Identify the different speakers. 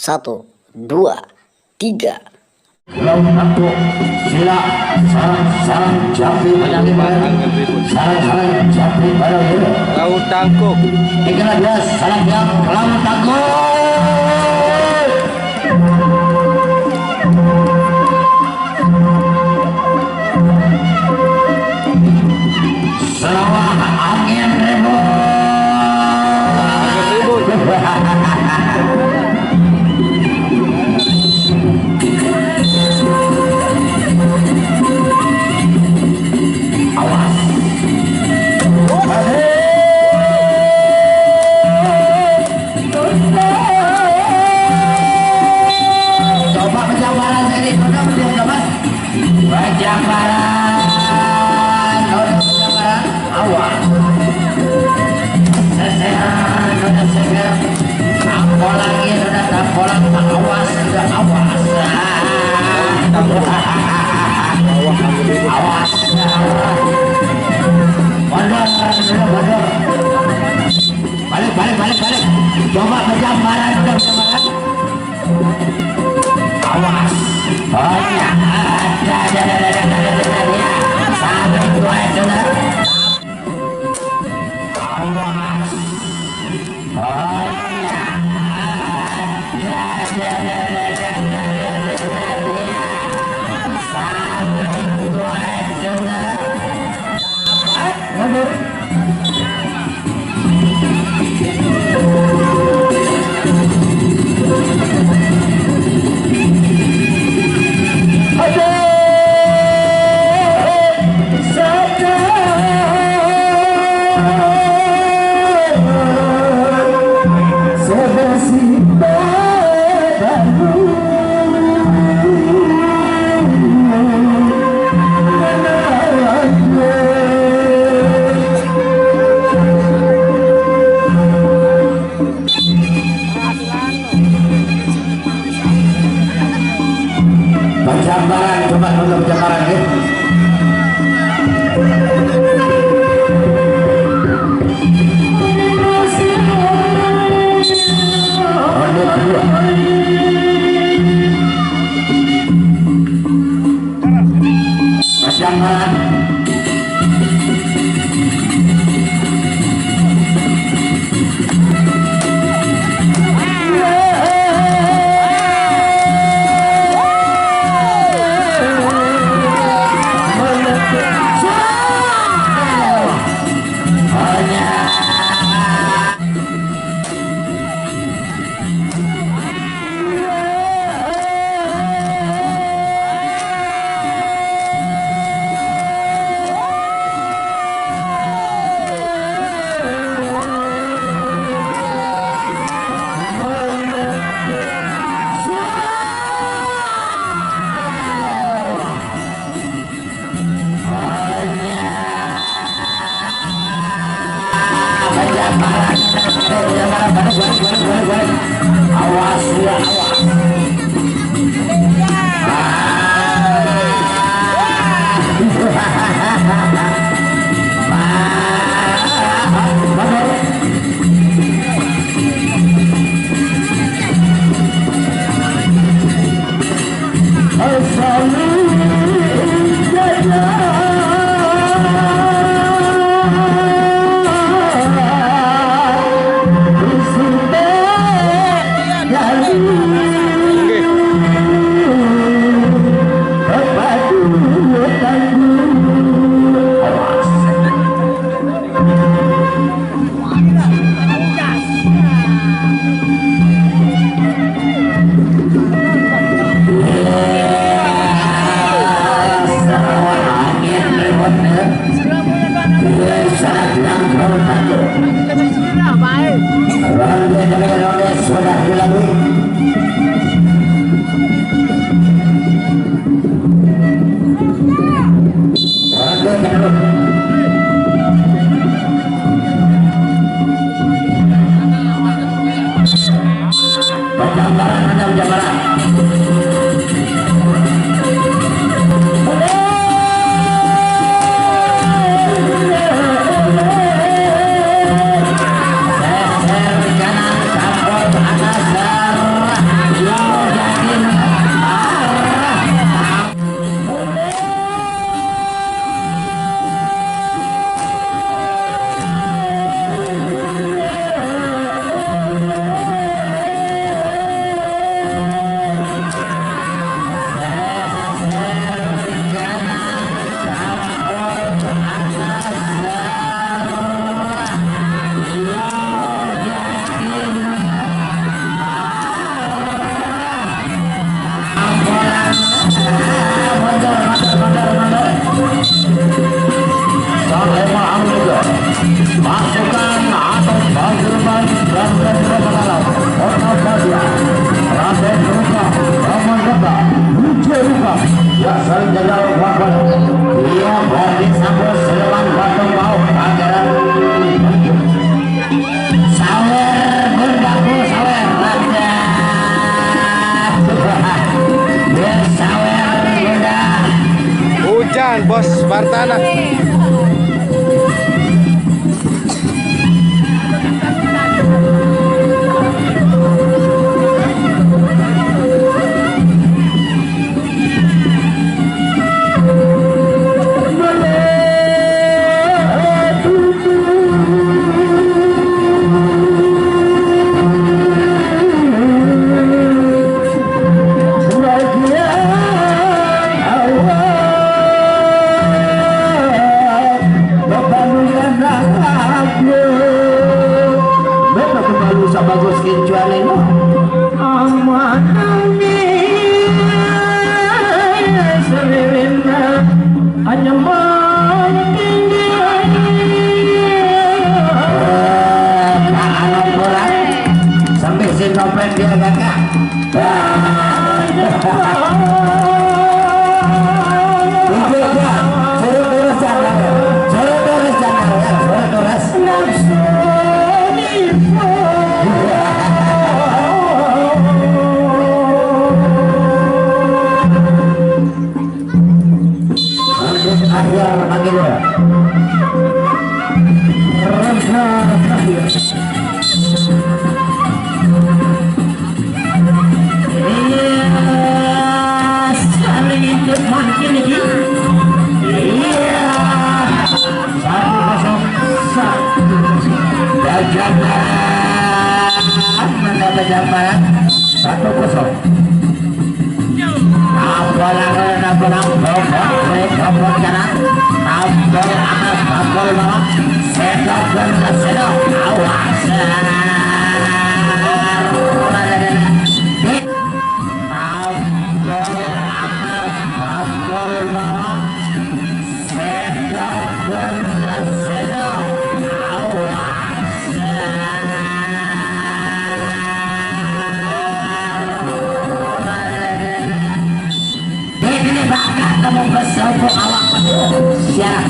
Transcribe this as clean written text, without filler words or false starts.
Speaker 1: 1, 2, 3.
Speaker 2: Laut Tangkuk, sila sarang Japi Padang sarang Japi Padang
Speaker 3: Laut Tangkuk.
Speaker 2: 13 salam yang Laut Tangkuk. Sawah angin ribut. Balik. Coba penjambaran, awas. Oh iya. Sampai tua itu lah. Awas. Oh iya. Sampai tua itu lah. Mundur. Penjambaran, coba dulu penjambaran ya. Ronde kedua. Penjambaran. Awas ya, awas.
Speaker 4: Hãy subscribe cho kênh Ghiền Mì Gõ để không bỏ lỡ
Speaker 2: Ya sering jagal wabah. Iya bagi sampo selewan batung bau pangeran. Sawer berdaku sawer raja. Ya sawer benda.
Speaker 3: Hujan bos Spartana.
Speaker 2: Bagus kecuali no amanami serena hanya tinggi anak bola sampai sinopren dia kakak satu kosong. Kamu besar awak siap